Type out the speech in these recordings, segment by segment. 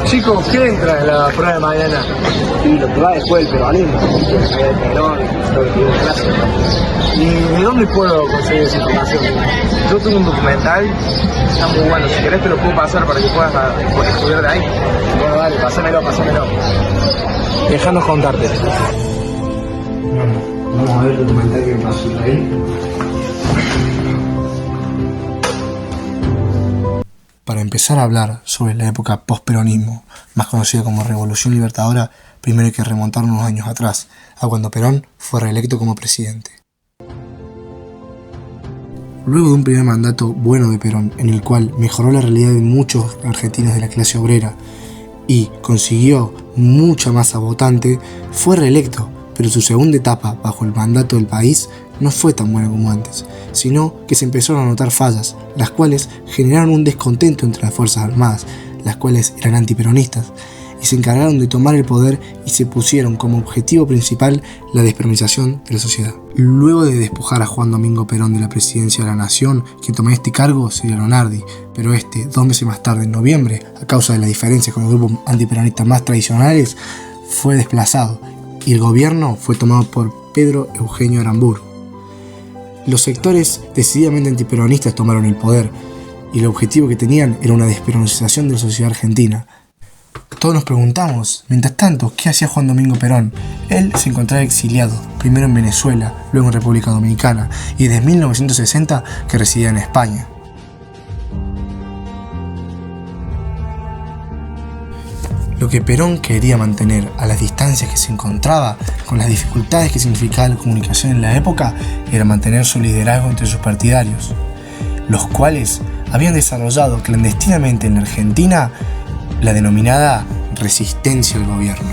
Chicos, ¿qué entra en la prueba de mañana? Y lo que va después del peronismo, el Perón, todo el tiempo clásico. ¿Y de dónde puedo conseguir esa información? Yo tengo un documental, está muy bueno. Si querés te lo puedo pasar para que puedas estudiar de ahí. Bueno, dale, pásamelo. Déjanos contarte. Vamos a ver el documental que me pasó ahí. Para empezar a hablar sobre la época post-peronismo, más conocida como Revolución Libertadora, primero hay que remontar unos años atrás, a cuando Perón fue reelecto como presidente. Luego de un primer mandato bueno de Perón, en el cual mejoró la realidad de muchos argentinos de la clase obrera y consiguió mucha masa votante, fue reelecto, pero su segunda etapa bajo el mandato del país no fue tan buena como antes, sino que se empezaron a notar fallas, las cuales generaron un descontento entre las Fuerzas Armadas, las cuales eran antiperonistas, y se encargaron de tomar el poder y se pusieron como objetivo principal la desperonismo de la sociedad. Luego de despojar a Juan Domingo Perón de la presidencia de la nación, quien tomó este cargo sería Lonardi, pero 2 meses más tarde, en noviembre, a causa de las diferencias con los grupos antiperonistas más tradicionales, fue desplazado y el gobierno fue tomado por Pedro Eugenio Aramburu. Los sectores decididamente antiperonistas tomaron el poder y el objetivo que tenían era una desperonización de la sociedad argentina. Todos nos preguntamos, mientras tanto, ¿qué hacía Juan Domingo Perón? Él se encontraba exiliado, primero en Venezuela, luego en República Dominicana y desde 1960 que residía en España. Lo que Perón quería mantener a las distancias que se encontraba, con las dificultades que significaba la comunicación en la época, era mantener su liderazgo entre sus partidarios, los cuales habían desarrollado clandestinamente en la Argentina la denominada resistencia al gobierno.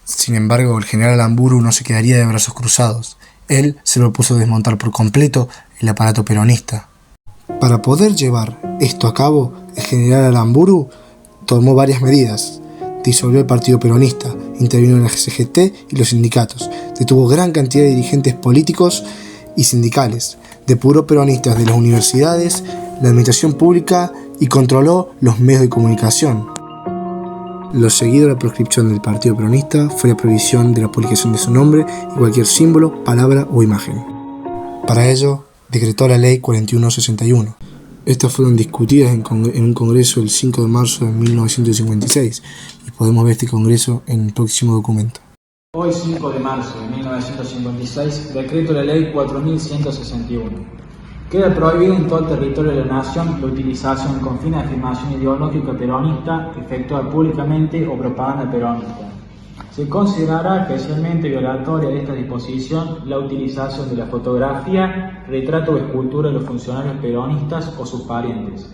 Sin embargo, el general Aramburu no se quedaría de brazos cruzados. Él se propuso desmontar por completo el aparato peronista. Para poder llevar esto a cabo, el general Aramburu tomó varias medidas. Disolvió el partido peronista, intervino en la CGT y los sindicatos, detuvo gran cantidad de dirigentes políticos y sindicales, depuró peronistas de las universidades, la administración pública y controló los medios de comunicación. Lo seguido a la proscripción del partido peronista fue la prohibición de la publicación de su nombre y cualquier símbolo, palabra o imagen. Para ello, decretó la Ley 4161. Estas fueron discutidas en un congreso el 5 de marzo de 1956 y podemos ver este congreso en el próximo documento. Hoy 5 de marzo de 1956 decreto la Ley 4161. Queda prohibido en todo el territorio de la nación la utilización con fines de afirmación ideológica peronista efectuada públicamente o propaganda peronista. Se considerará especialmente violatoria de esta disposición la utilización de la fotografía, retrato o escultura de los funcionarios peronistas o sus parientes,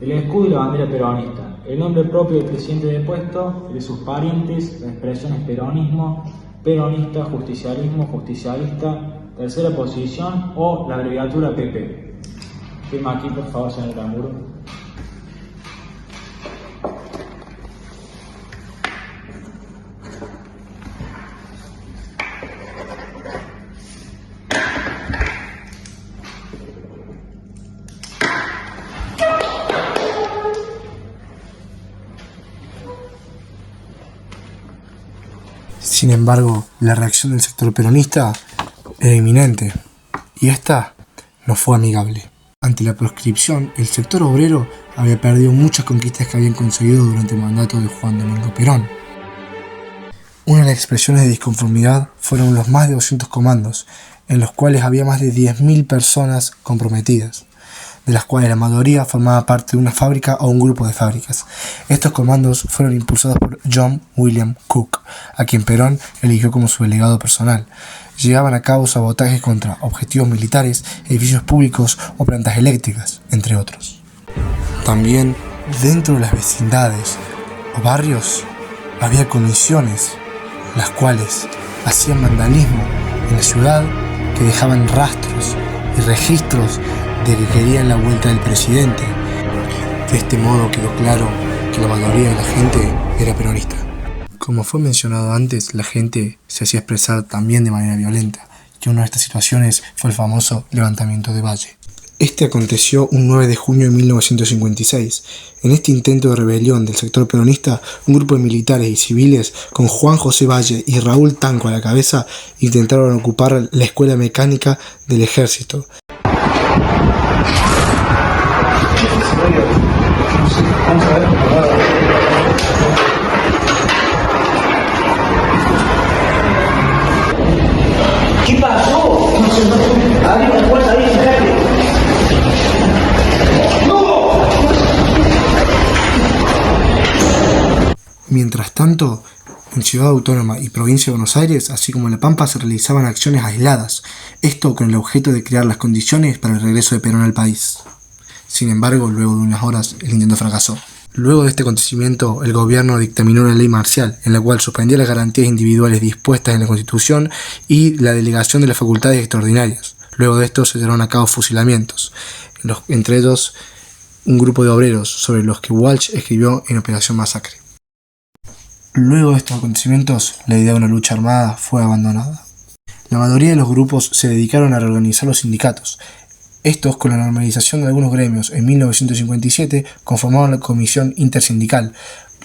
el escudo y la bandera peronista, el nombre propio del presidente depuesto, el de sus parientes, las expresiones peronismo, peronista, justicialismo, justicialista, tercera posición o la abreviatura PP. Firma aquí, por favor, señor Aramburu. Sin embargo, la reacción del sector peronista era inminente, y esta no fue amigable. Ante la proscripción, el sector obrero había perdido muchas conquistas que habían conseguido durante el mandato de Juan Domingo Perón. Una de las expresiones de disconformidad fueron los más de 200 comandos, en los cuales había más de 10.000 personas comprometidas, de las cuales la mayoría formaba parte de una fábrica o un grupo de fábricas. Estos comandos fueron impulsados por John William Cook, a quien Perón eligió como su delegado personal. Llevaban a cabo sabotajes contra objetivos militares, edificios públicos o plantas eléctricas, entre otros. También, dentro de las vecindades o barrios, había comisiones, las cuales hacían vandalismo en la ciudad que dejaban rastros y registros de que querían la vuelta del presidente. De este modo quedó claro que la mayoría de la gente era peronista. Como fue mencionado antes, la gente se hacía expresar también de manera violenta, que una de estas situaciones fue el famoso levantamiento de Valle. Este aconteció un 9 de junio de 1956. En este intento de rebelión del sector peronista, un grupo de militares y civiles, con Juan José Valle y Raúl Tanco a la cabeza, intentaron ocupar la escuela mecánica del ejército. ¿Qué pasó? Abre la puerta ahí, espérate. Mientras tanto, en Ciudad Autónoma y Provincia de Buenos Aires, así como en La Pampa, se realizaban acciones aisladas, esto con el objeto de crear las condiciones para el regreso de Perón al país. Sin embargo, luego de unas horas, el intento fracasó. Luego de este acontecimiento, el gobierno dictaminó una ley marcial, en la cual suspendía las garantías individuales dispuestas en la Constitución y la delegación de las facultades extraordinarias. Luego de esto se llevaron a cabo fusilamientos, entre ellos un grupo de obreros, sobre los que Walsh escribió en Operación Masacre. Luego de estos acontecimientos, la idea de una lucha armada fue abandonada. La mayoría de los grupos se dedicaron a reorganizar los sindicatos. Estos, con la normalización de algunos gremios en 1957, conformaron la Comisión Intersindical,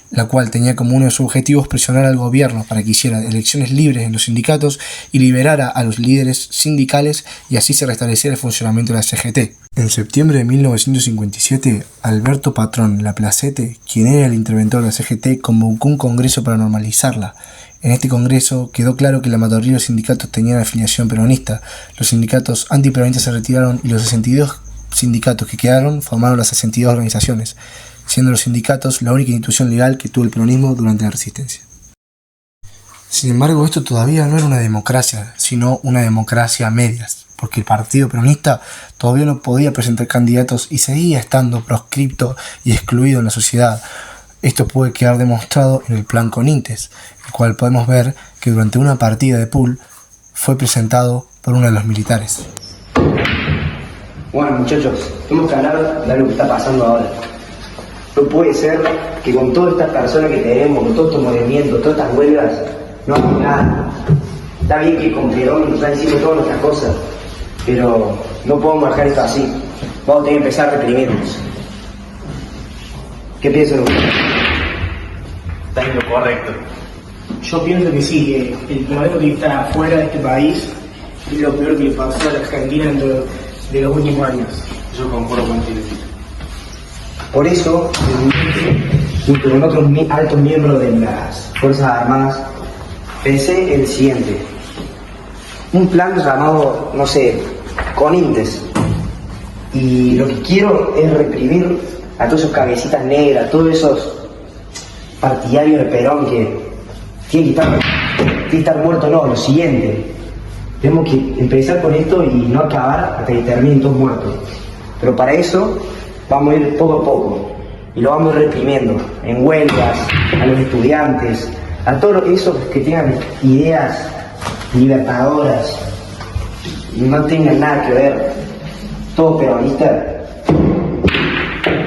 la cual tenía como uno de sus objetivos presionar al gobierno para que hiciera elecciones libres en los sindicatos y liberara a los líderes sindicales, y así se restableciera el funcionamiento de la CGT. En septiembre de 1957, Alberto Patrón Laplacete, quien era el interventor de la CGT, convocó un congreso para normalizarla. En este congreso quedó claro que la mayoría de los sindicatos tenían afiliación peronista. Los sindicatos antiperonistas se retiraron y los 62 sindicatos que quedaron formaron las 62 organizaciones, siendo los sindicatos la única institución legal que tuvo el peronismo durante la resistencia. Sin embargo, esto todavía no era una democracia, sino una democracia a medias, porque el partido peronista todavía no podía presentar candidatos y seguía estando proscripto y excluido en la sociedad. Esto puede quedar demostrado en el plan Conintes, el cual podemos ver que durante una partida de pool fue presentado por uno de los militares. Bueno, muchachos, tenemos que hablar de algo que está pasando ahora. No puede ser que con todas estas personas que tenemos, con todos estos movimientos, todas estas huelgas, no hagamos nada. Está bien que con Perón nos están diciendo todas nuestras cosas, pero no podemos dejar esto así. Vamos a tener que empezar a reprimirnos. ¿Qué piensan ustedes? Está en lo correcto. Yo pienso que sí, que el modelo que está afuera de este país es lo peor que le pasó a la Argentina dentro de los últimos años. Yo concuerdo contigo. Por eso, junto con otros altos miembros de las Fuerzas Armadas, pensé el siguiente. Un plan llamado, no sé, Conintes. Y lo que quiero es reprimir a todos esos cabecitas negras, todos esos partidarios de Perón que tienen que estar muertos. No, lo siguiente. Tenemos que empezar con esto y no acabar hasta que terminen todos muertos. Pero para eso vamos a ir poco a poco y lo vamos a ir reprimiendo en huelgas, a los estudiantes, a todos esos que tengan ideas libertadoras y no tengan nada que ver, todos peronistas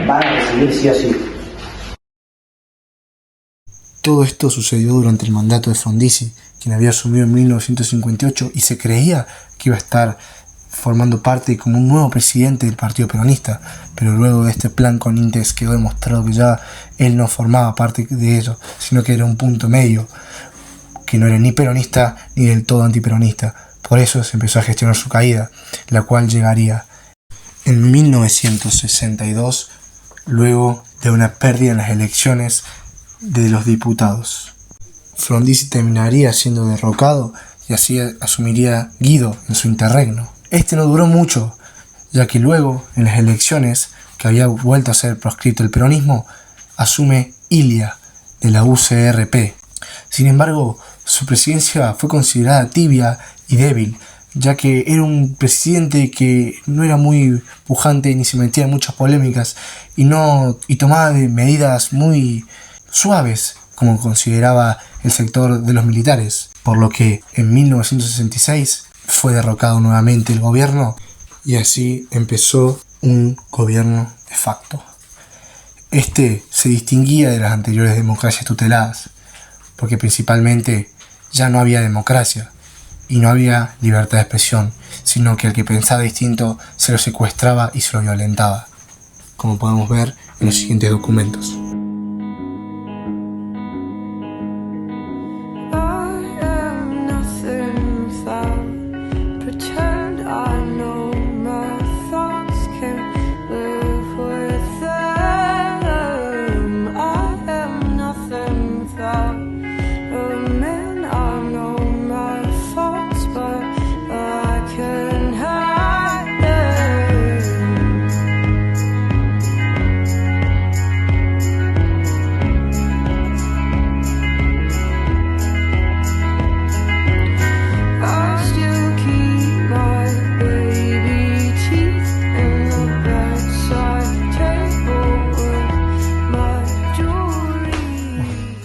van a recibir sí o sí. Todo esto sucedió durante el mandato de Frondizi, quien había asumido en 1958 y se creía que iba a estar formando parte como un nuevo presidente del partido peronista, pero luego de este plan Conintes quedó demostrado que ya él no formaba parte de ello, sino que era un punto medio, que no era ni peronista ni del todo antiperonista. Por eso se empezó a gestionar su caída, la cual llegaría en 1962, luego de una pérdida en las elecciones de los diputados. Frondizi terminaría siendo derrocado y así asumiría Guido en su interregno. Este no duró mucho, ya que luego, en las elecciones, que había vuelto a ser proscripto el peronismo, asume Ilia, de la UCRP. Sin embargo, su presidencia fue considerada tibia y débil, ya que era un presidente que no era muy pujante ni se metía en muchas polémicas y tomaba medidas muy suaves, como consideraba el sector de los militares, por lo que en 1966 fue derrocado nuevamente el gobierno y así empezó un gobierno de facto. Este se distinguía de las anteriores democracias tuteladas, porque principalmente ya no había democracia, y no había libertad de expresión, sino que el que pensaba distinto se lo secuestraba y se lo violentaba, como podemos ver en los siguientes documentos.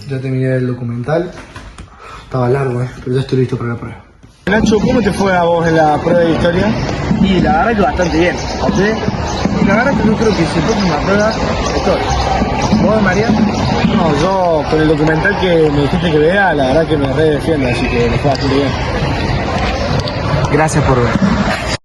Ya terminé el documental, estaba largo, pero ya estoy listo para la prueba. Nacho, ¿cómo te fue a vos en la prueba de historia? Y la verdad que bastante bien. ¿Sí? Y la verdad que yo creo que si toca una prueba, estoy. ¿Vos, María? No, yo con el documental que me dijiste que vea, la verdad que me re defiendo, así que me fue bastante bien. Gracias por ver.